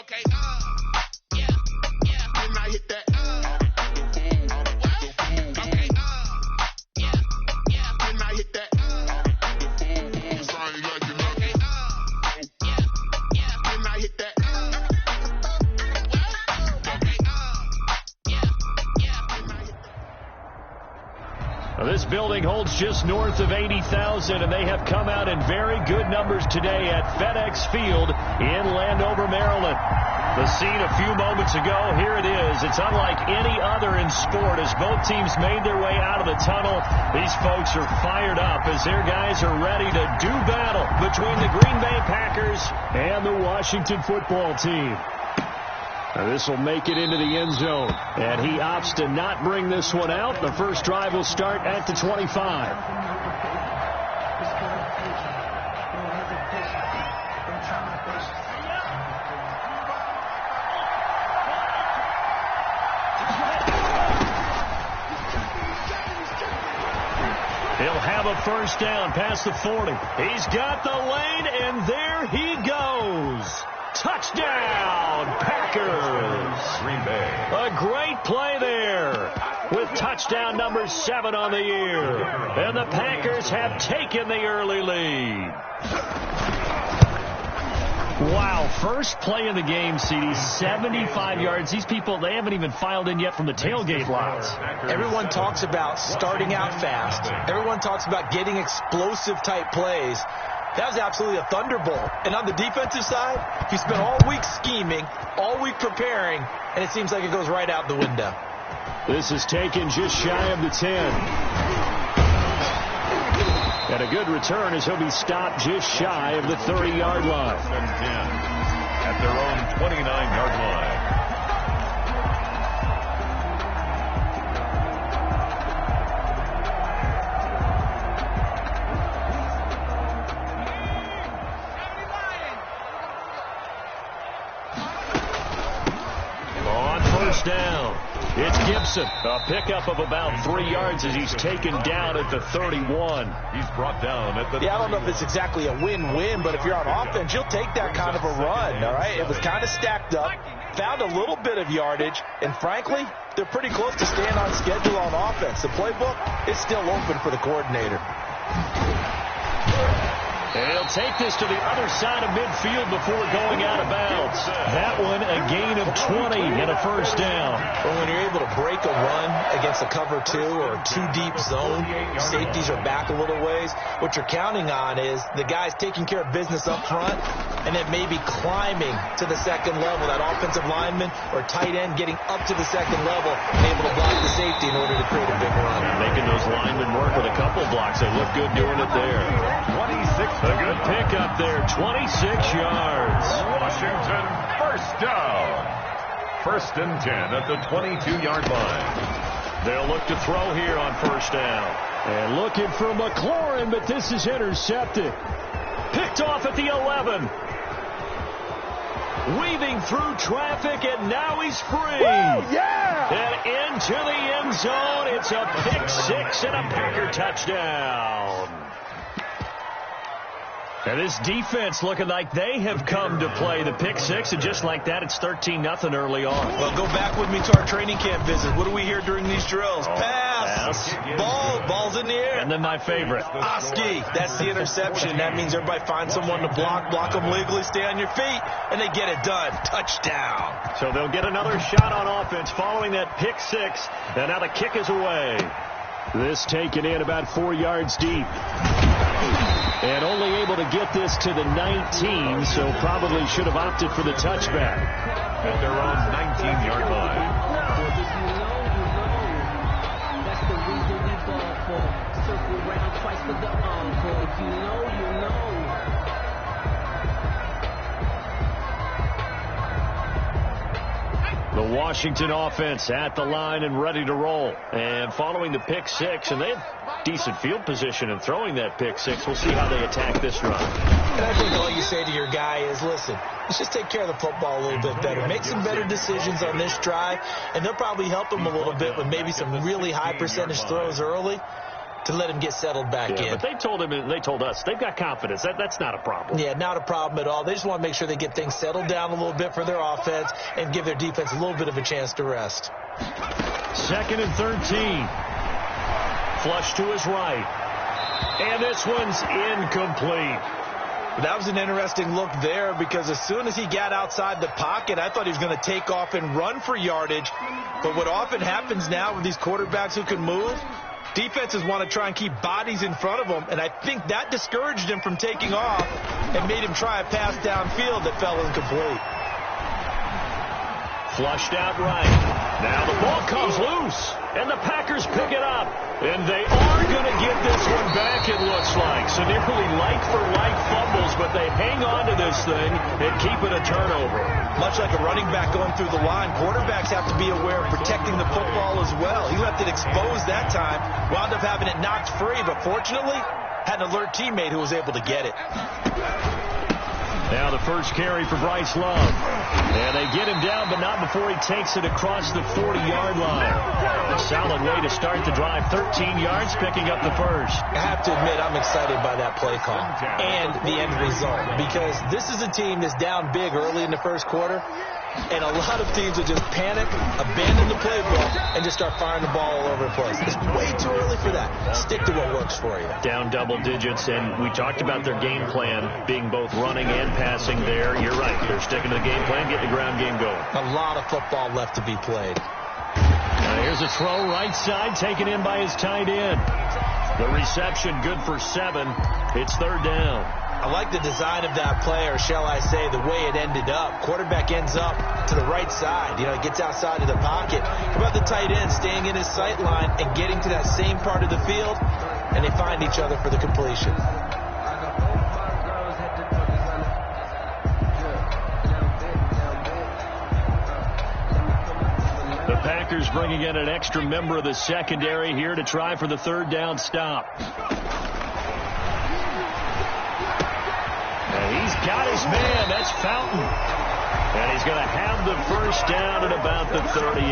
Okay. Yeah. Didn't I hit that? Okay. Yeah. Didn't I hit that? Sound like you love it. Yeah. Didn't I hit that? This building holds just north of 80,000, and they have come out in very good numbers today at FedEx Field in Landover, Maryland. The scene a few moments ago, here it is. It's unlike any other in sport as both teams made their way out of the tunnel. These folks are fired up as their guys are ready to do battle between the Green Bay Packers and the Washington football team. Now this will make it into the end zone, and he opts to not bring this one out. The first drive will start at the 25. He'll have a first down past the 40. He's got the lane, and there he goes. Touchdown, Packers. Green Bay. A great play there with touchdown number 7 on the year. And the Packers have taken the early lead. Wow, first play of the game, CD, 75 yards. These people, they haven't even filed in yet from the tailgate lots. Everyone talks about starting out fast. Everyone talks about getting explosive-type plays. That was absolutely a thunderbolt. And on the defensive side, he spent all week scheming, all week preparing, and it seems like it goes right out the window. This is taken just shy of the 10. And a good return as he'll be stopped just shy of the 30-yard line. 10 at their own 29-yard line. Down. It's Gibson. A pickup of about 3 yards as he's taken down at the 31. He's brought down at the I don't know if it's exactly a win-win, but if you're on offense, you'll take that kind of a run, all right? It was kind of stacked up, found a little bit of yardage, and frankly, they're pretty close to staying on schedule on offense. The playbook is still open for the coordinator. And he'll take this to the other side of midfield before going out of bounds. That one a gain of 20 and a first down. Well, when you're able to break a run against a cover 2 or a 2-deep zone, safeties are back a little ways. What you're counting on is the guys taking care of business up front and then maybe climbing to the second level. That offensive lineman or tight end getting up to the second level and able to block the safety in order to create a big run. Making those linemen work with a couple blocks. They look good doing it there. 26. A good pickup there, 26 yards. Washington first down. First and 10 at the 22-yard line. They'll look to throw here on first down. And looking for McLaurin, but this is intercepted. Picked off at the 11. Weaving through traffic, and now he's free. Woo, yeah! And into the end zone. It's a pick 6 and a Packer touchdown. And this defense looking like they have come to play the pick 6, and just like that, it's 13-0 early on. Well, go back with me to our training camp visit. What do we hear during these drills? Pass. Ball's in the air. And then my favorite. Oski. That's the interception. That means everybody finds someone to block them legally, stay on your feet, and they get it done. Touchdown. So they'll get another shot on offense following that pick 6, and now the kick is away. This taken in about 4 yards deep. And only able to get this to the 19, so probably should have opted for the touchback. At their own 19-yard line. That's the reason we ball for. Circle around twice for the encore. If you know, you know. The Washington offense at the line and ready to roll. And following the pick 6, and they have decent field position in throwing that pick 6. We'll see how they attack this run. And I think all you say to your guy is, listen, let's just take care of the football a little bit better. Make some better decisions on this drive, and they'll probably help him a little bit with maybe some really high percentage throws early. to let him get settled back in. But they told us they've got confidence. That's not a problem. Yeah, not a problem at all. They just want to make sure they get things settled down a little bit for their offense and give their defense a little bit of a chance to rest. 2nd and 13. Flush to his right. And this one's incomplete. That was an interesting look there because as soon as he got outside the pocket, I thought he was going to take off and run for yardage. But what often happens now with these quarterbacks who can move, defenses want to try and keep bodies in front of them, and I think that discouraged him from taking off and made him try a pass downfield that fell incomplete. Flushed out right. Now the ball comes loose, and the Packers pick it up. And they are going to get this one back, it looks like. So nearly like-for-like fumbles, but they hang on to this thing and keep it a turnover. Much like a running back going through the line, quarterbacks have to be aware of protecting the football as well. He left it exposed that time, wound up having it knocked free, but fortunately had an alert teammate who was able to get it. Now the first carry for Bryce Love. And they get him down, but not before he takes it across the 40-yard line. A solid way to start the drive. 13 yards, picking up the first. I have to admit, I'm excited by that play call and the end result because this is a team that's down big early in the first quarter. And a lot of teams will just panic, abandon the playbook, and just start firing the ball all over the place. It's way too early for that. Stick to what works for you. Down double digits, and we talked about their game plan being both running and passing there. You're right. They're sticking to the game plan, getting the ground game going. A lot of football left to be played. Now here's a throw right side, taken in by his tight end. The reception good for 7. It's 3rd down. I like the design of that play, or shall I say the way it ended up. Quarterback ends up to the right side. You know, he gets outside of the pocket. How about the tight end staying in his sight line and getting to that same part of the field, and they find each other for the completion. The Packers bringing in an extra member of the secondary here to try for the 3rd down stop. He's got his man. That's Fountain. And he's going to have the first down at about the 38.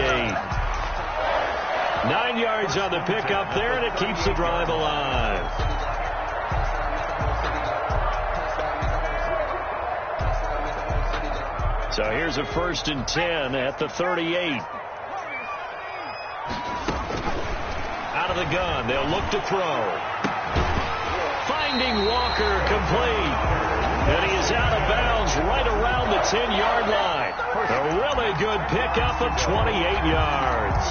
9 yards on the pickup there, and it keeps the drive alive. So here's a 1st and 10 at the 38. Out of the gun. They'll look to throw. Finding Walker complete. And he is out of bounds right around the 10-yard line. A really good pickup of 28 yards.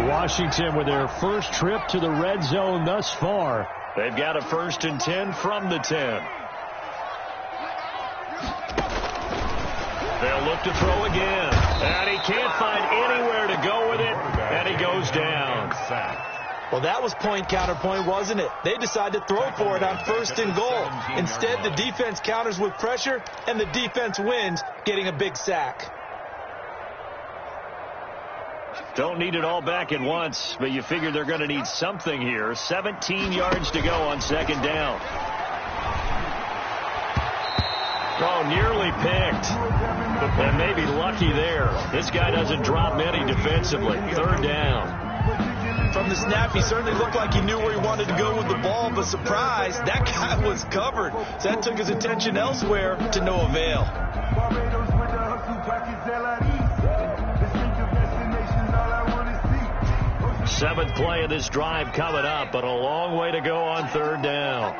Washington with their first trip to the red zone thus far. They've got a 1st and 10 from the 10. They'll look to throw again. And he can't find anywhere to go with it. And he goes down. Well, that was point counterpoint, wasn't it? They decided to throw for it on 1st and goal. Instead, the defense counters with pressure, and the defense wins, getting a big sack. Don't need it all back at once, but you figure they're going to need something here. 17 yards to go on 2nd down. Oh, nearly picked. And maybe lucky there. This guy doesn't drop many defensively. 3rd down. From the snap, he certainly looked like he knew where he wanted to go with the ball, but surprise, that guy was covered. So that took his attention elsewhere to no avail. 7th play of this drive coming up, but a long way to go on 3rd down.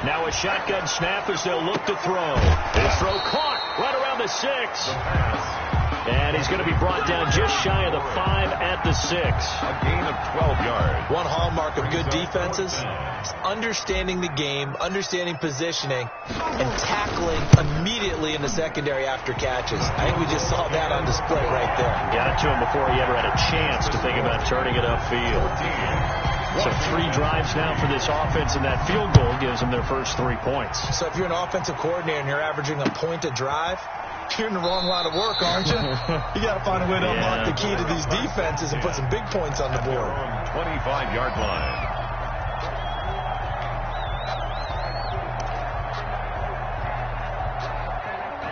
Now a shotgun snap as they'll look to throw. His throw caught right around the 6. And he's going to be brought down just shy of the 5 at the 6. A gain of 12 yards. One hallmark of good defenses is understanding the game, understanding positioning, and tackling immediately in the secondary after catches. I think we just saw that on display right there. Got it to him before he ever had a chance to think about turning it upfield. So 3 drives now for this offense, and that field goal gives them their first 3 points. So if you're an offensive coordinator and you're averaging a point a drive, you're in the wrong line of work, aren't you? You got to find a way to unlock the key to these defenses and put some big points on the board. 25-yard line.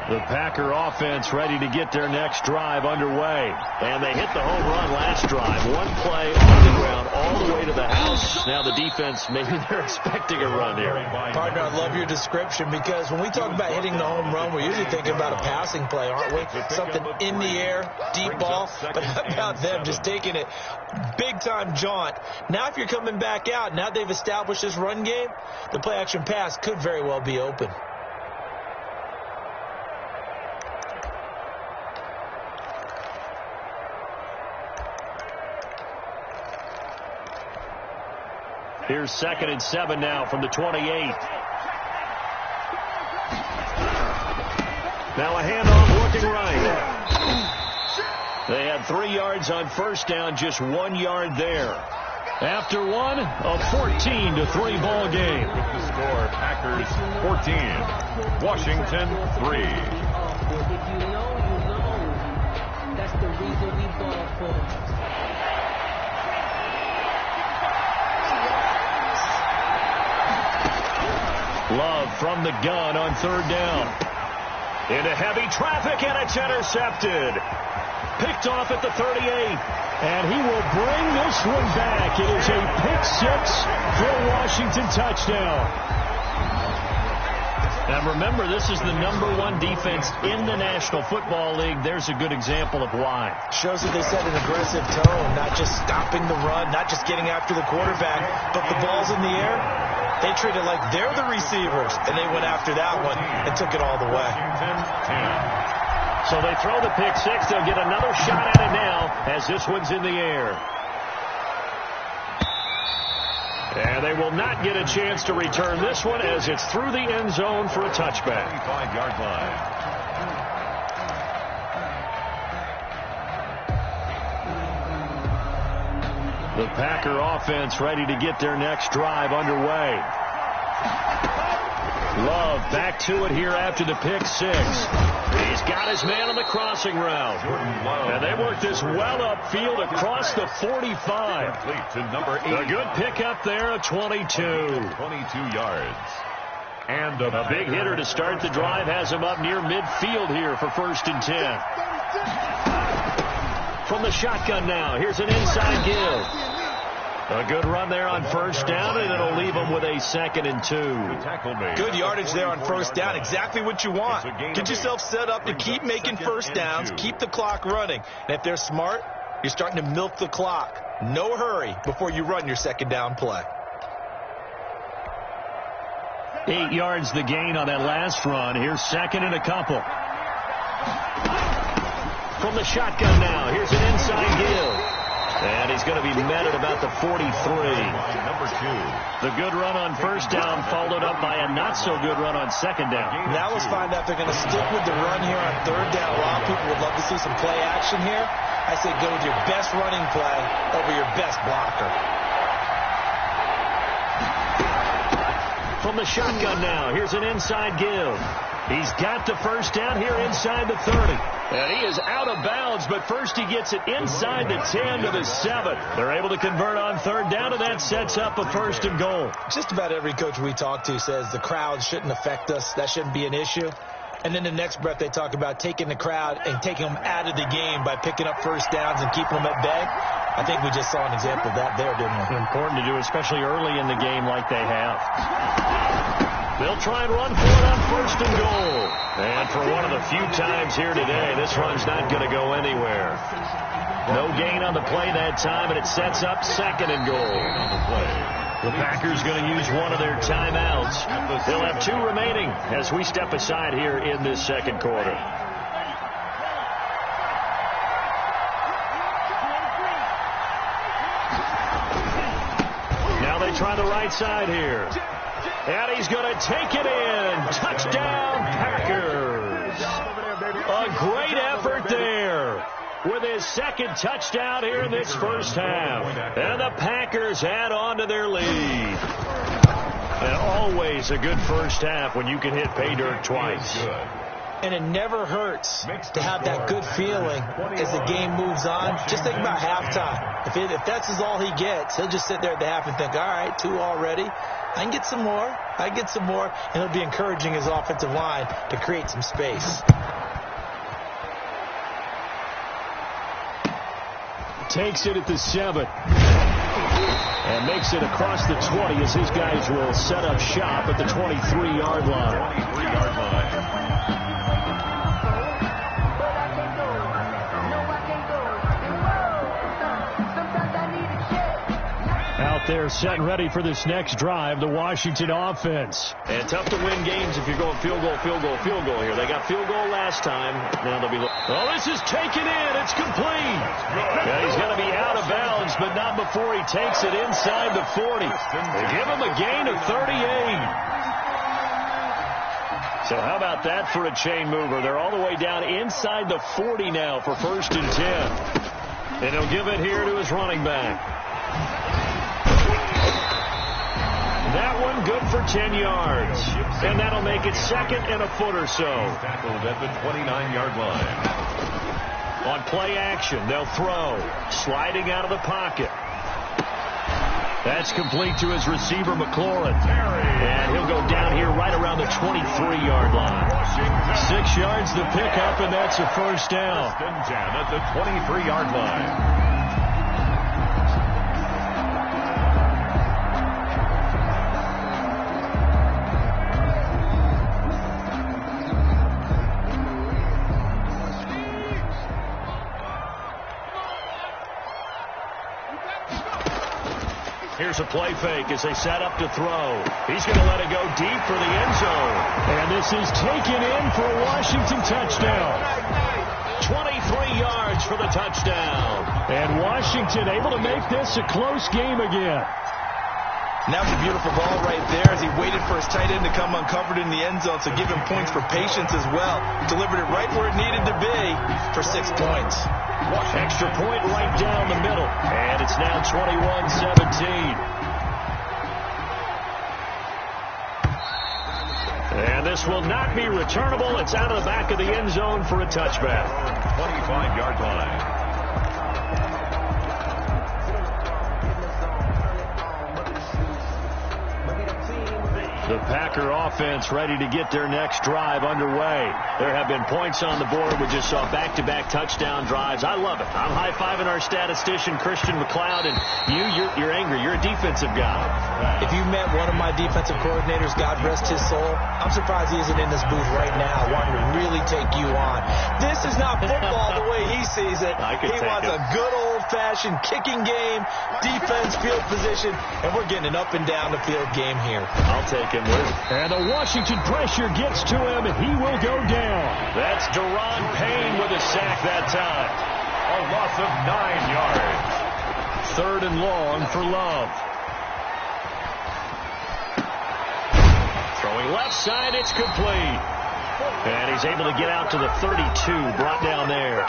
The Packer offense ready to get their next drive underway. And they hit the home run last drive. One play on the ground all the way to the house. Now the defense, maybe they're expecting a run here. Partner, I love your description because when we talk about hitting the home run, we're usually thinking about a passing play, aren't we? Something in the air, deep ball. But how about them just taking it big-time jaunt? Now if you're coming back out, now they've established this run game, the play-action pass could very well be open. Here's 2nd and 7 now from the 28. Now a handoff looking right. They had 3 yards on first down, just 1 yard there. After one, a 14-3 ball game. With the score, Packers 14, Washington 3. If you know, you know. That's the reason we ball for. Love from the gun on 3rd down. Into heavy traffic, and it's intercepted. Picked off at the 38. And he will bring this one back. It is a pick 6 for a Washington touchdown. Now remember, this is the #1 defense in the National Football League. There's a good example of why. Shows that they set an aggressive tone, not just stopping the run, not just getting after the quarterback, but the ball's in the air. They treat it like they're the receivers, and they went after that one and took it all the way. So they throw the pick 6. They'll get another shot at it now as this one's in the air. And they will not get a chance to return this one as it's through the end zone for a touchback. 25-yard line. The Packer offense ready to get their next drive underway. Love back to it here after the pick 6. He's got his man on the crossing route. And they work this well upfield across the 45. To number 8. A good pickup there at 22. 22 yards. And A big hitter to start the drive has him up near midfield here for 1st and 10. From the shotgun now, here's an inside give. A good run there on 1st down, and it'll leave them with a 2nd and 2. Good yardage there on 1st down. Exactly what you want. Get yourself set up to keep making 1st downs, keep the clock running. And if they're smart, you're starting to milk the clock. No hurry before you run your 2nd down play. 8 yards the gain on that last run. Here's 2nd and a couple. From the shotgun now, here's an inside give. And he's going to be met at about the 43. Number 2. The good run on 1st down followed up by a not-so-good run on 2nd down. Now let's find out if they're going to stick with the run here on 3rd down. A lot of people would love to see some play action here. I say go with your best running play over your best blocker. From the shotgun now, here's an inside give. He's got the 1st down here inside the 30. And he is out of bounds, but first he gets it inside the 10 to the 7. They're able to convert on 3rd down, and that sets up a 1st and goal. Just about every coach we talk to says the crowd shouldn't affect us. That shouldn't be an issue. And then the next breath they talk about taking the crowd and taking them out of the game by picking up 1st downs and keeping them at bay. I think we just saw an example of that there, didn't we? Important to do, especially early in the game like they have. They'll try and run for it on 1st and goal. And for one of the few times here today, this run's not going to go anywhere. No gain on the play that time, and it sets up 2nd and goal. The Packers going to use one of their timeouts. They'll have 2 remaining as we step aside here in this 2nd quarter. Now they try the right side here. And he's going to take it in. Touchdown, Packers. A great effort there with his 2nd touchdown here in this 1st half. And the Packers add on to their lead. And always a good 1st half when you can hit pay dirt twice. And it never hurts to have that good feeling as the game moves on. Just think about halftime. If that's all he gets, he'll just sit there at the half and think, all right, 2 already. I can get some more. And he'll be encouraging his offensive line to create some space. Takes it at the 7. And makes it across the 20 as his guys will set up shop at the 23-yard line. 23-yard line. Out there set and ready for this next drive, the Washington offense. And tough to win games if you're going field goal here. They got field goal last time. Now they'll be... Oh, this is taken in. It's complete. Yeah, he's going to be out of bounds, but not before he takes it inside the 40. They give him a gain of 38. So how about that for a chain mover? They're all the way down inside the 40 now for 1st and 10. And he'll give it here to his running back. That one good for 10 yards. And that'll make it 2nd and a foot or so. Tackled at the 29-yard line. On play action, they'll throw. Sliding out of the pocket. That's complete to his receiver, McLaurin. And he'll go down here right around the 23-yard line. 6 yards the pickup, and that's a 1st down. 1st and 10 at the 23-yard line. Here's a play fake as they set up to throw. He's going to let it go deep for the end zone. And this is taken in for a Washington touchdown. 23 yards for the touchdown. And Washington able to make this a close game again. And that was a beautiful ball right there as he waited for his tight end to come uncovered in the end zone, so give him points for patience as well. Delivered it right where it needed to be for 6 points. Extra point right down the middle. And it's now 21-17. And this will not be returnable. It's out of the back of the end zone for a touchback. 25-yard line. The Packer offense ready to get their next drive underway. There have been points on the board. We just saw back-to-back touchdown drives. I love it. I'm high-fiving our statistician, Christian McLeod, and you're angry. You're a defensive guy. If you met one of my defensive coordinators, God rest his soul, I'm surprised he isn't in this booth right now wanting to really take you on. This is not football the way he sees it. He wants a good old-fashioned kicking game, defense, field position, and we're getting an up-and-down-the-field game here. I'll take it. And the Washington pressure gets to him, and he will go down. That's Deron Payne with a sack that time. A loss of 9 yards. 3rd and long for Love. Throwing left side, it's complete. And he's able to get out to the 32, brought down there.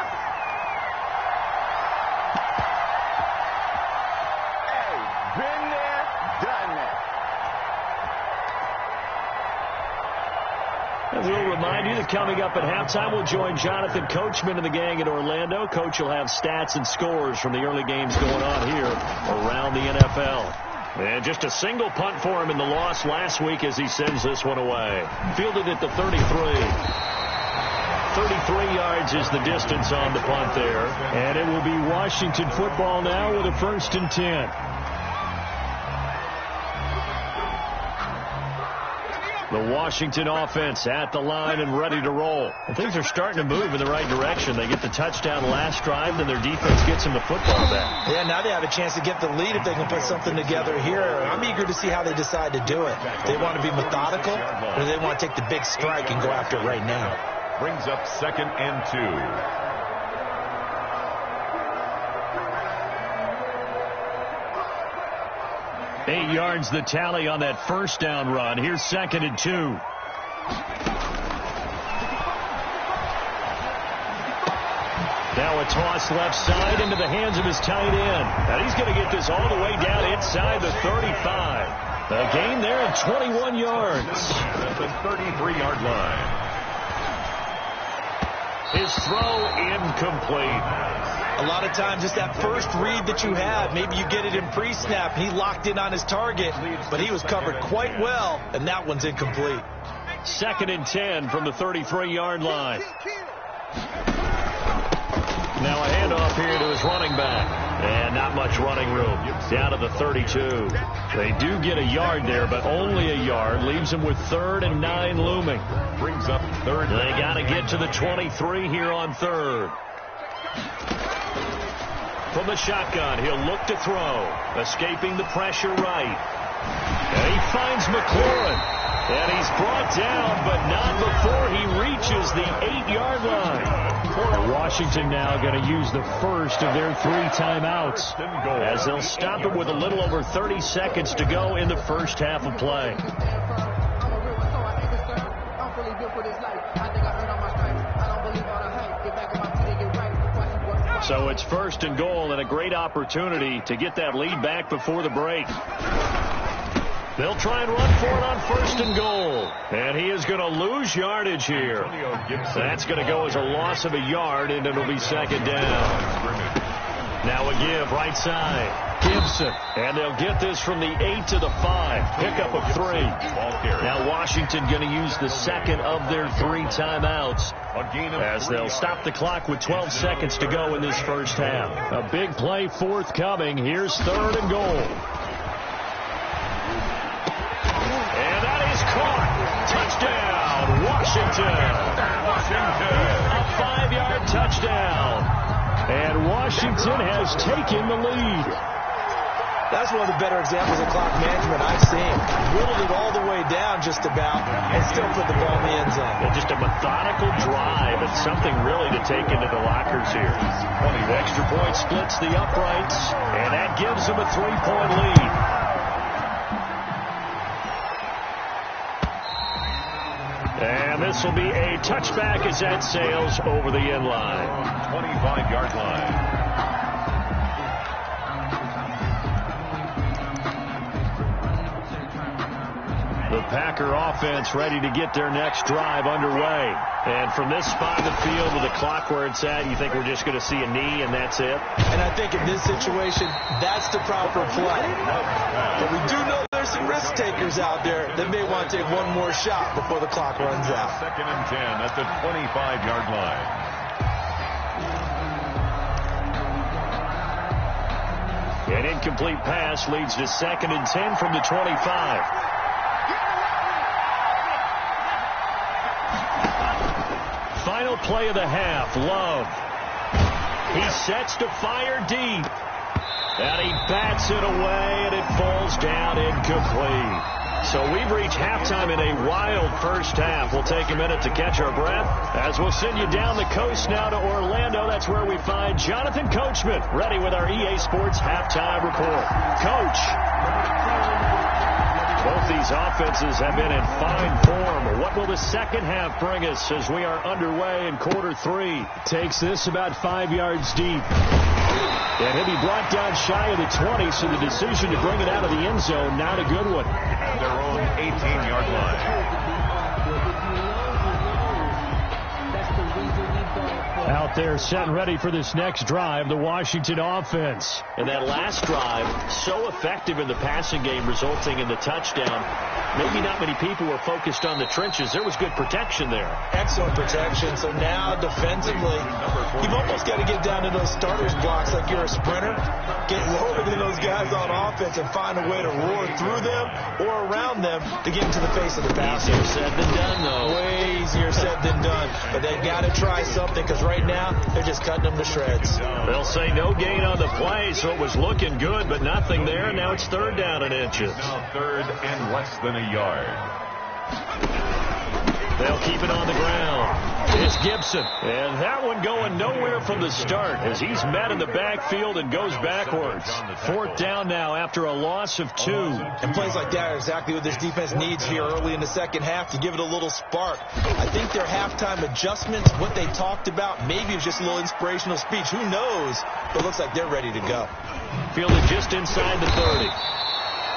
We'll remind you that coming up at halftime, we'll join Jonathan Coachman and the gang in Orlando. Coach will have stats and scores from the early games going on here around the NFL. And just a single punt for him in the loss last week as he sends this one away. Fielded at the 33. 33 yards is the distance on the punt there. And it will be Washington football now with a 1st and 10. The Washington offense at the line and ready to roll. Well, things are starting to move in the right direction. They get the touchdown last drive, then their defense gets them the football back. Yeah, now they have a chance to get the lead if they can put something together here. I'm eager to see how they decide to do it. They want to be methodical, or do they want to take the big strike and go after it right now? Brings up 2nd and 2. 8 yards the tally on that 1st down run. Here's 2nd and 2. Now a toss left side into the hands of his tight end. And he's going to get this all the way down inside the 35. A gain there of 21 yards. At the 33-yard line. His throw incomplete. A lot of times, just that first read that you had, maybe you get it in pre-snap. He locked in on his target, but he was covered quite well, and that one's incomplete. 2nd and 10 from the 33-yard line. Now a handoff here to his running back. And not much running room. Down to the 32. They do get a yard there, but only a yard. Leaves them with 3rd and 9 looming. Brings up 3rd. They got to get to the 23 here on 3rd. From the shotgun, he'll look to throw. Escaping the pressure right. And he finds McLaurin. And he's brought down, but not before he reaches the 8-yard line. Washington now going to use the first of their 3 timeouts, as they'll stop it with a little over 30 seconds to go in the first half of play. So it's 1st and goal, and a great opportunity to get that lead back before the break. They'll try and run for it on 1st and goal. And he is going to lose yardage here. That's going to go as a loss of a yard, and it'll be 2nd down. Now a give right side. Gibson. And they'll get this from the 8 to the 5. Pickup of 3. Now Washington going to use the 2nd of their 3 timeouts, as they'll stop the clock with 12 seconds to go in this first half. A big play forthcoming. Here's 3rd and goal. Touchdown, Washington. A 5-yard touchdown. And Washington has taken the lead. That's one of the better examples of clock management I've seen. Whittled it all the way down just about and still put the ball in the end zone. And just a methodical drive and something really to take into the lockers here. The extra point splits the uprights, and that gives them a 3-point lead. And this will be a touchback as that sails over the end line. 25-yard line. The Packer offense ready to get their next drive underway. And from this spot in the field with the clock where it's at, you think we're just going to see a knee and that's it? And I think in this situation, that's the proper play. But we do know there's some risk takers out there that may want to take one more shot before the clock runs out. 2nd and 10 at the 25-yard line. An incomplete pass leads to 2nd and 10 from the 25. Final play of the half, Love. He sets to fire deep. And he bats it away, and it falls down incomplete. So we've reached halftime in a wild first half. We'll take a minute to catch our breath as we'll send you down the coast now to Orlando. That's where we find Jonathan Coachman, ready with our EA Sports halftime report. Coach. Both these offenses have been in fine form. What will the second half bring us as we are underway in quarter 3? Takes this about 5 yards deep. And he'll be brought down shy of the 20, so the decision to bring it out of the end zone, not a good one. At their own 18-yard line. Out there set and ready for this next drive, the Washington offense. And that last drive, so effective in the passing game, resulting in the touchdown. Maybe not many people were focused on the trenches. There was good protection there. Excellent protection. So now defensively, you've almost got to get down to those starters blocks like you're a sprinter. Get lower than those guys on offense and find a way to roar through them or around them to get into the face of the pass. Easier said than done, though. Way easier said than done. But they've got to try something, because right now they're just cutting them to shreds. They'll say no gain on the play, so it was looking good, but nothing there. Now it's 3rd down and inches. Now 3rd and less than a yard. They'll keep it on the ground. It's Gibson. And that one going nowhere from the start as he's met in the backfield and goes backwards. 4th down now after a loss of 2. And plays like that are exactly what this defense needs here early in the second half to give it a little spark. I think their halftime adjustments, what they talked about, maybe it was just a little inspirational speech. Who knows? But it looks like they're ready to go. Fielded just inside the 30.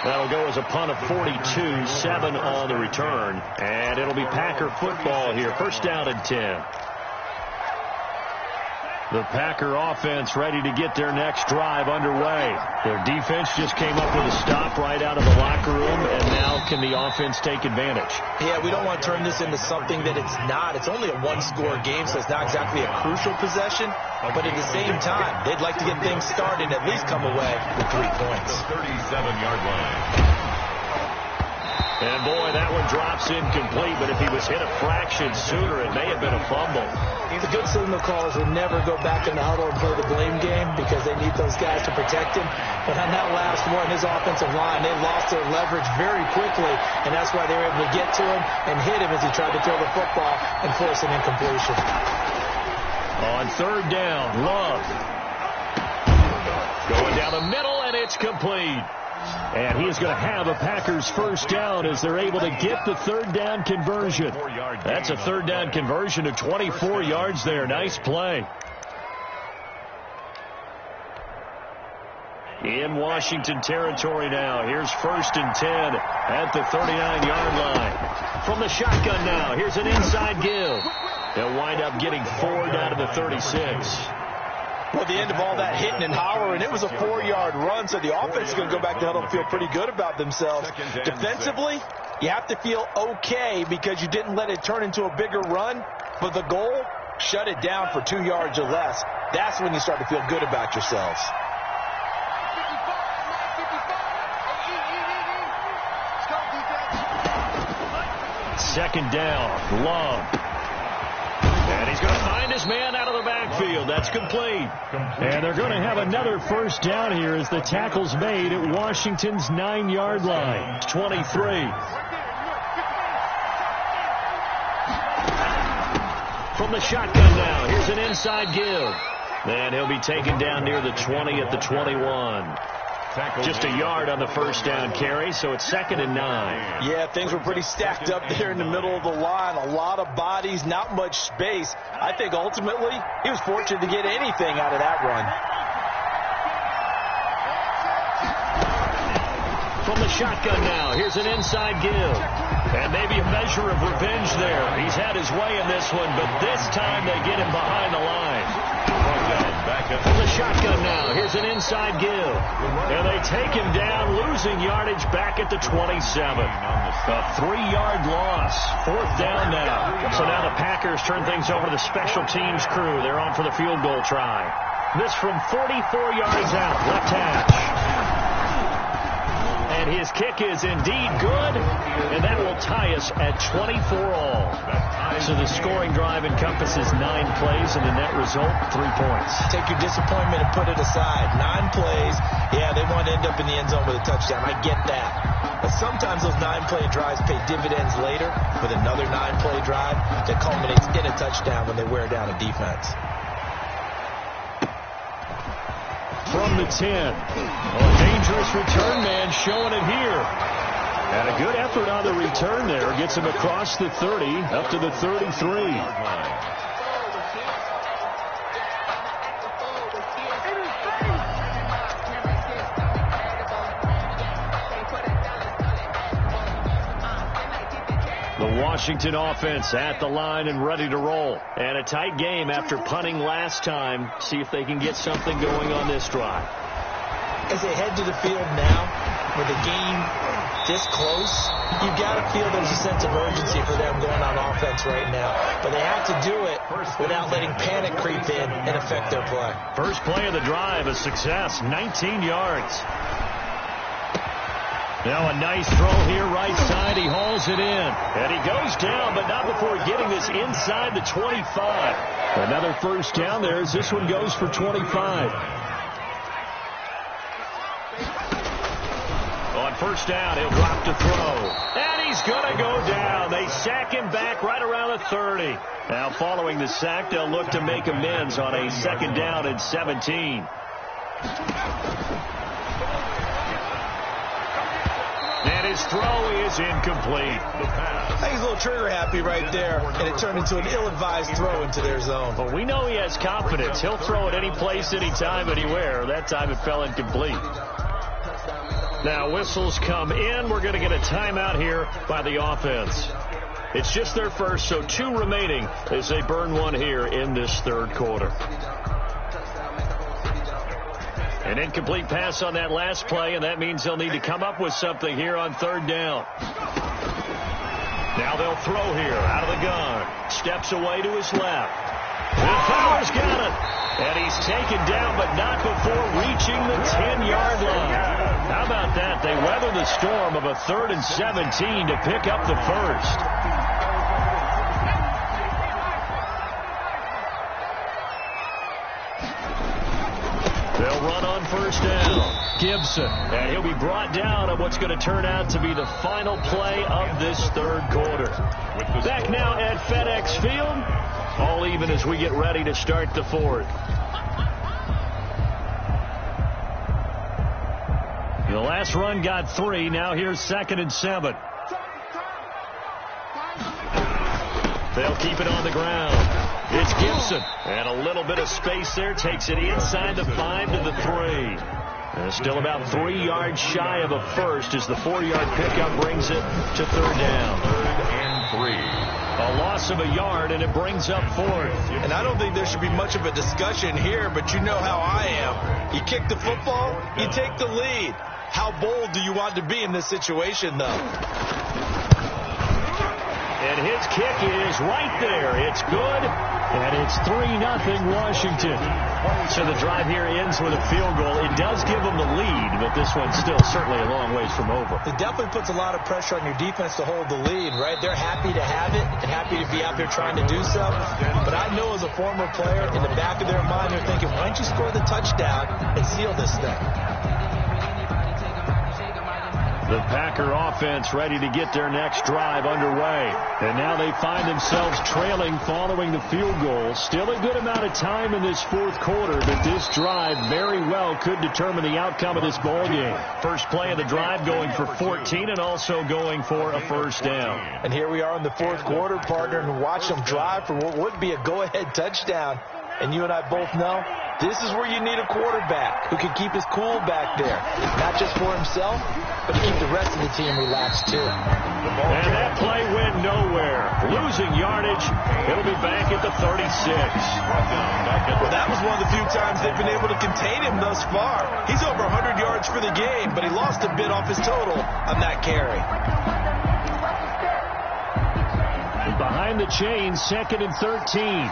That'll go as a punt of 42, 7 on the return. And it'll be Packer football here. 1st down and 10. The Packer offense ready to get their next drive underway. Their defense just came up with a stop right out of the locker room, and now can the offense take advantage? Yeah, we don't want to turn this into something that it's not. It's only a one-score game, so it's not exactly a crucial possession. But at the same time, they'd like to get things started and at least come away with 3 points. The 37-yard line. And, boy, that one drops incomplete, but if he was hit a fraction sooner, it may have been a fumble. The good signal callers will never go back in the huddle and play the blame game because they need those guys to protect him. But on that last one, his offensive line, they lost their leverage very quickly, and that's why they were able to get to him and hit him as he tried to throw the football and force an incompletion. On third down, Love. Going down the middle, and it's complete. And he is going to have a Packers first down as they're able to get the third down conversion. That's a third down conversion of 24 yards there. Nice play. In Washington territory now. Here's 1st and 10 at the 39-yard line. From the shotgun now. Here's an inside give. They'll wind up getting 4 down to the 36. Well, the end of all that hitting and hollering, it was a 4-yard run, so the offense is going to go back to huddle and feel pretty good about themselves. Defensively, you have to feel okay because you didn't let it turn into a bigger run, but the goal, shut it down for 2 yards or less. That's when you start to feel good about yourselves. Second down, Love. And he's going to find his man out of the backfield. That's complete. And they're going to have another first down here as the tackle's made at Washington's 9-yard line. 23. From the shotgun now, here's an inside give. And he'll be taken down near the 20 at the 21. Just a yard on the first down carry, so it's 2nd and 9. Yeah, things were pretty stacked up there in the middle of the line. A lot of bodies, not much space. I think ultimately he was fortunate to get anything out of that run. From the shotgun now, here's an inside give. And maybe a measure of revenge there. He's had his way in this one, but this time they get him behind the line. From the shotgun now, here's an inside give. And they take him down, losing yardage back at the 27. A 3-yard loss. 4th down now. So now the Packers turn things over to the special teams crew. They're on for the field goal try. This from 44 yards out, left hash. And his kick is indeed good, and that will tie us at 24 all. So the scoring drive encompasses 9 plays, and the net result, 3 points. Take your disappointment and put it aside. 9 plays, yeah, they want to end up in the end zone with a touchdown. I get that. But sometimes those 9-play drives pay dividends later with another 9-play drive that culminates in a touchdown when they wear down a defense. From the 10. A dangerous return man showing it here. And a good effort on the return there. Gets him across the 30 up to the 33. The Washington offense at the line and ready to roll. And a tight game after punting last time. See if they can get something going on this drive. As they head to the field now, with the game this close, you've got to feel there's a sense of urgency for them going on offense right now. But they have to do it without letting panic creep in and affect their play. First play of the drive, a success, 19 yards. Now a nice throw here, right side. He hauls it in. And he goes down, but not before getting this inside the 25. Another first down there as this one goes for 25. On first down, he'll drop to throw. And he's going to go down. They sack him back right around the 30. Now following the sack, they'll look to make amends on a 2nd down and 17. And his throw is incomplete. I think he's a little trigger happy right there, and it turned into an ill-advised throw into their zone. But we know he has confidence. He'll throw it any place, anytime, anywhere. That time it fell incomplete. Now whistles come in. We're going to get a timeout here by the offense. It's just their first, so 2 remaining as they burn one here in this 3rd quarter. An incomplete pass on that last play, and that means they'll need to come up with something here on third down. Now they'll throw here out of the gun. Steps away to his left. And Fowler's got it. And he's taken down, but not before reaching the 10-yard line. How about that? They weather the storm of a 3rd and 17 to pick up the first. They'll run on first down. Gibson, and he'll be brought down on what's going to turn out to be the final play of this third quarter. Back now at FedEx Field, all even as we get ready to start the fourth. The last run got 3. Now here's 2nd and 7. They'll keep it on the ground. It's Gibson. And a little bit of space there. Takes it inside the 5 to the 3. And still about 3 yards shy of a first as the 4-yard pickup brings it to third down. 3rd and 3. A loss of a yard, and it brings up 4th. And I don't think there should be much of a discussion here, but you know how I am. You kick the football, you take the lead. How bold do you want to be in this situation, though? And his kick is right there. It's good, and it's 3-0 Washington. So the drive here ends with a field goal. It does give them the lead, but this one's still certainly a long ways from over. It definitely puts a lot of pressure on your defense to hold the lead, right? They're happy to have it and happy to be out there trying to do so. But I know as a former player, in the back of their mind, they're thinking, why don't you score the touchdown and seal this thing? The Packer offense ready to get their next drive underway. And now they find themselves trailing following the field goal. Still a good amount of time in this fourth quarter, but this drive very well could determine the outcome of this ball game. First play of the drive going for 14 and also going for a first down. And here we are in the fourth quarter, partner, and watch them drive for what would be a go-ahead touchdown. And you and I both know this is where you need a quarterback who can keep his cool back there. Not just for himself, but to keep the rest of the team relaxed, too. And that play went nowhere. Losing yardage. He'll be back at the 36. Well, that was one of the few times they've been able to contain him thus far. He's over 100 yards for the game, but he lost a bit off his total on that carry. Behind the chains, 2nd and 13.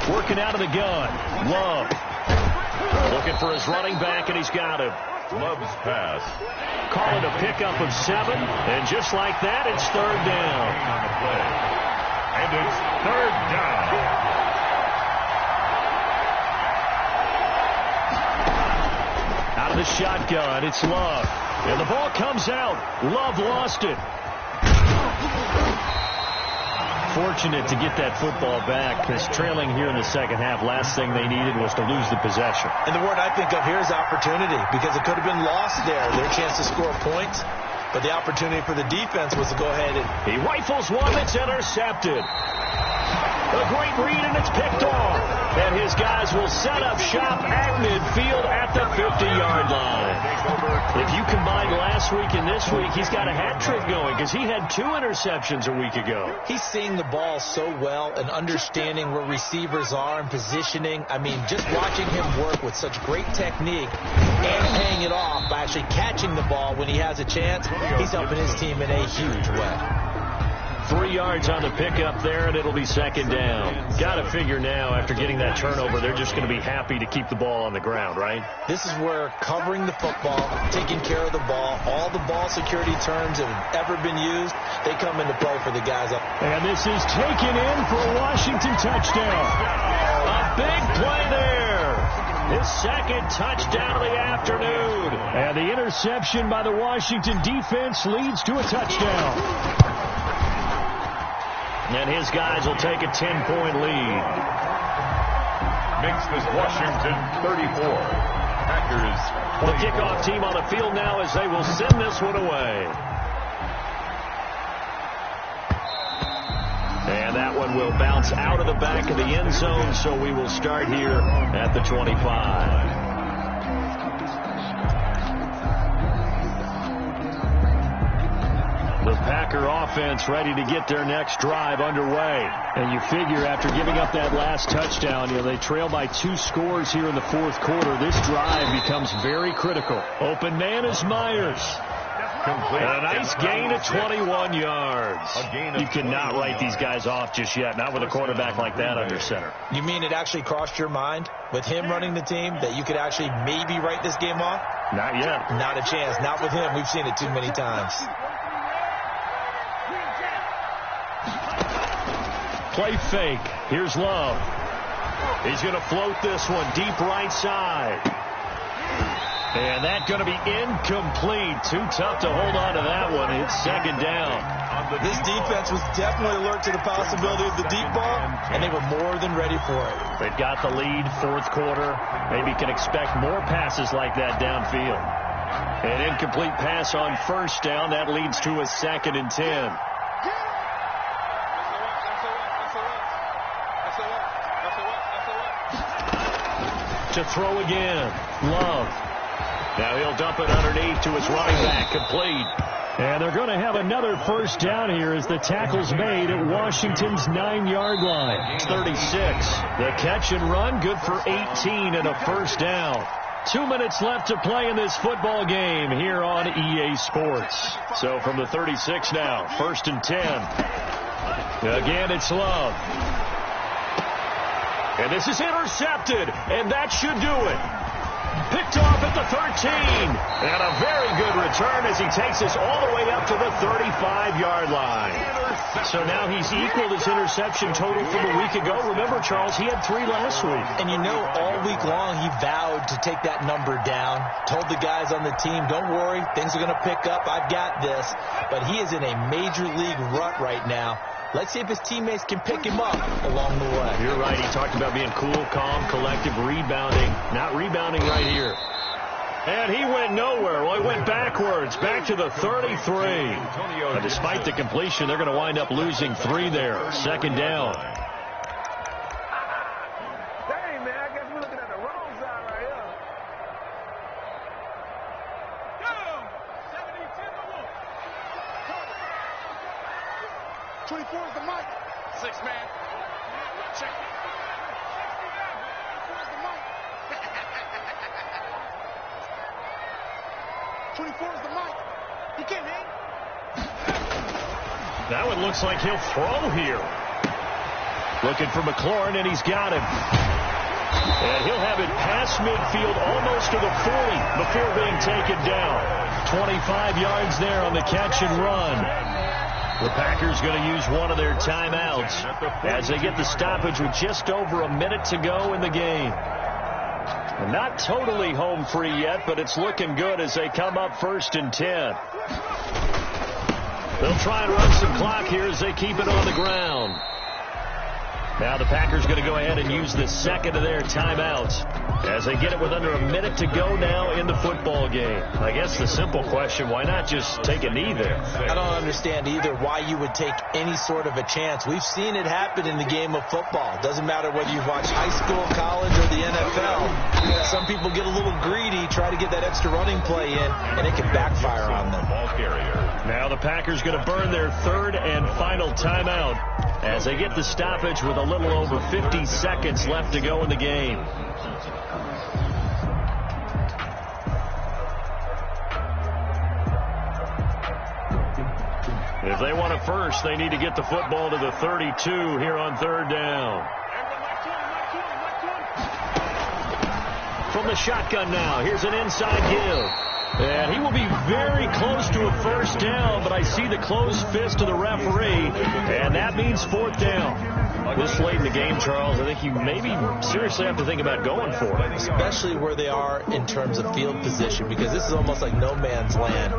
Working out of the gun. Love. Looking for his running back, and he's got him. Love's pass. Call it a pickup of 7, and just like that, it's third down. On the play. And it's third down. Out of the shotgun, it's Love. And the ball comes out. Love lost it. Fortunate to get that football back, because trailing here in the second half, last thing they needed was to lose the possession. And the word I think of here is opportunity, because it could have been lost there, their chance to score points. But the opportunity for the defense was to go ahead and... He rifles one that's intercepted. A great read, and it's picked off. And his guys will set up shop at midfield at the 50-yard line. If you combine last week and this week, he's got a hat trick going because he had 2 interceptions a week ago. He's seeing the ball so well and understanding where receivers are and positioning. I mean, just watching him work with such great technique and paying it off by actually catching the ball when he has a chance, he's helping his team in a huge way. 3 yards on the pickup there, and it'll be second down. Got to figure now, after getting that turnover, they're just going to be happy to keep the ball on the ground, right? This is where covering the football, taking care of the ball, all the ball security terms that have ever been used, they come into play for the guys up. And this is taken in for a Washington touchdown. A big play there. His second touchdown of the afternoon. And the interception by the Washington defense leads to a touchdown. And his guys will take a 10-point lead. Makes this Washington 34. Packers 24. The kickoff team on the field now as they will send this one away. And that one will bounce out of the back of the end zone, so we will start here at the 25. The Packer offense ready to get their next drive underway. And you figure after giving up that last touchdown, they trail by 2 scores here in the fourth quarter. This drive becomes very critical. Open man is Myers. Complete. And a nice gain of 21 yards. You cannot write these guys off just yet, not with a quarterback like that under center. You mean it actually crossed your mind with him running the team that you could actually maybe write this game off? Not yet. Not a chance. Not with him. We've seen it too many times. Play fake. Here's Love. He's going to float this one deep right side. And that's going to be incomplete. Too tough to hold on to that one. It's second down. This defense was definitely alert to the possibility of the deep ball, and they were more than ready for it. They've got the lead, fourth quarter. Maybe can expect more passes like that downfield. An incomplete pass on first down. That leads to a 2nd and 10. To throw again. Love. Now he'll dump it underneath to his running back. Complete. And they're going to have another first down here as the tackle's made at Washington's 9-yard line. 36. The catch and run, good for 18 and a first down. 2 minutes left to play in this football game here on EA Sports. So from the 36 now, 1st and 10. Again, it's Love. And this is intercepted, and that should do it. Picked off at the 13. And a very good return as he takes us all the way up to the 35-yard line. So now he's equaled his interception total from a week ago. Remember, Charles, he had 3 last week. And all week long he vowed to take that number down. Told the guys on the team, don't worry, things are going to pick up. I've got this. But he is in a major league rut right now. Let's see if his teammates can pick him up along the way. You're right. He talked about being cool, calm, collective, rebounding. Not rebounding right here. And he went nowhere. Well, he went backwards, back to the 33. And despite the completion, they're going to wind up losing 3 there. 2nd down. Dang, man, I guess we're looking at the wrong side right here. Go! 70-10. 24 is the mic. 6 man. Check. 24 is the mic. He can't hang. That one looks like he'll throw here. Looking for McLaurin, and he's got him. And he'll have it past midfield almost to the 40 before being taken down. 25 yards there on the catch and run. The Packers going to use one of their timeouts as they get the stoppage with just over a minute to go in the game. Not totally home free yet, but it's looking good as they come up 1st and 10. They'll try and run some clock here as they keep it on the ground. Now the Packers going to go ahead and use the 2nd of their timeouts as they get it with under a minute to go now in the football game. I guess the simple question, why not just take a knee there? I don't understand either why you would take any sort of a chance. We've seen it happen in the game of football. Doesn't matter whether you watch high school, college, or the NFL. Some people get a little greedy, try to get that extra running play in, and it can backfire on them. Now the Packers going to burn their 3rd and final timeout as they get the stoppage with a little over 50 seconds left to go in the game. If they want it first, they need to get the football to the 32 here on 3rd down. From the shotgun now, here's an inside give. And he will be very close to a first down, but I see the closed fist of the referee, and that means 4th down. This late in the game, Charles, I think you maybe seriously have to think about going for it. Especially where they are in terms of field position, because this is almost like no man's land.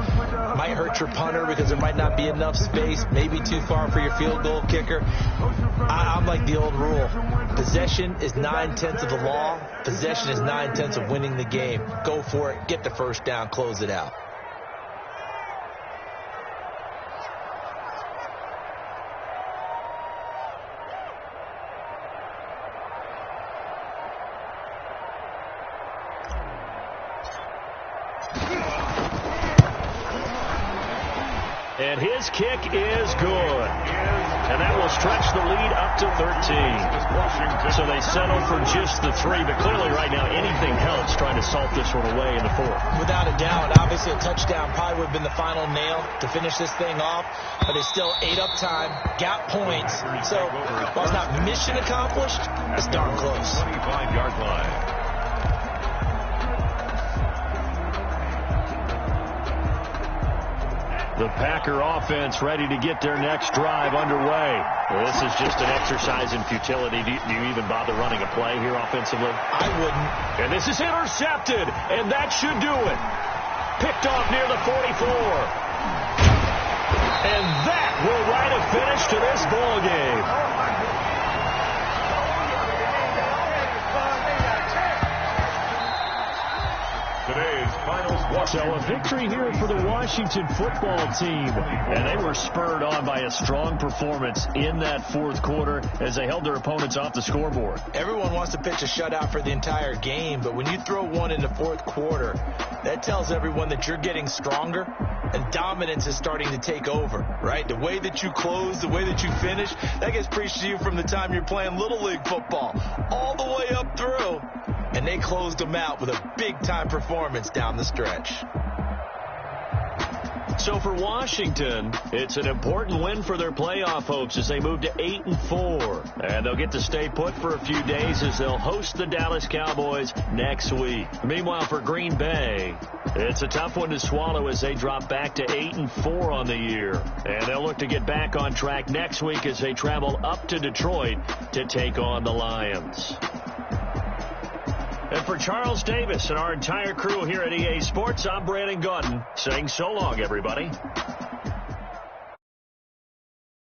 Might hurt your punter because there might not be enough space, maybe too far for your field goal kicker. I'm like the old rule. Possession is 9/10 of the law. Possession is 9/10 of winning the game. Go for it. Get the first down. Close it out. And And his kick is good. And that will stretch the lead up to 13. So they settle for just the 3, but clearly right now anything helps trying to salt this one away in the 4th. Without a doubt, obviously a touchdown probably would have been the final nail to finish this thing off, but they still ate up time, got points. So while it's not mission accomplished, it's darn close. 25-yard line. The Packer offense ready to get their next drive underway. This is just an exercise in futility. Do you even bother running a play here offensively? I wouldn't. And this is intercepted, and that should do it. Picked off near the 44. And that will write a finish to this ball game. Today's finals. So a victory here for the Washington football team. And they were spurred on by a strong performance in that 4th quarter as they held their opponents off the scoreboard. Everyone wants to pitch a shutout for the entire game, but when you throw one in the 4th quarter, that tells everyone that you're getting stronger and dominance is starting to take over, right? The way that you close, the way that you finish, that gets preached to you from the time you're playing Little League football all the way up through. And they closed them out with a big-time performance down the stretch. So for Washington, it's an important win for their playoff hopes as they move to 8-4. And they'll get to stay put for a few days as they'll host the Dallas Cowboys next week. Meanwhile, for Green Bay, it's a tough one to swallow as they drop back to 8-4 on the year. And they'll look to get back on track next week as they travel up to Detroit to take on the Lions. And for Charles Davis and our entire crew here at EA Sports, I'm Brandon Gaudin saying so long, everybody.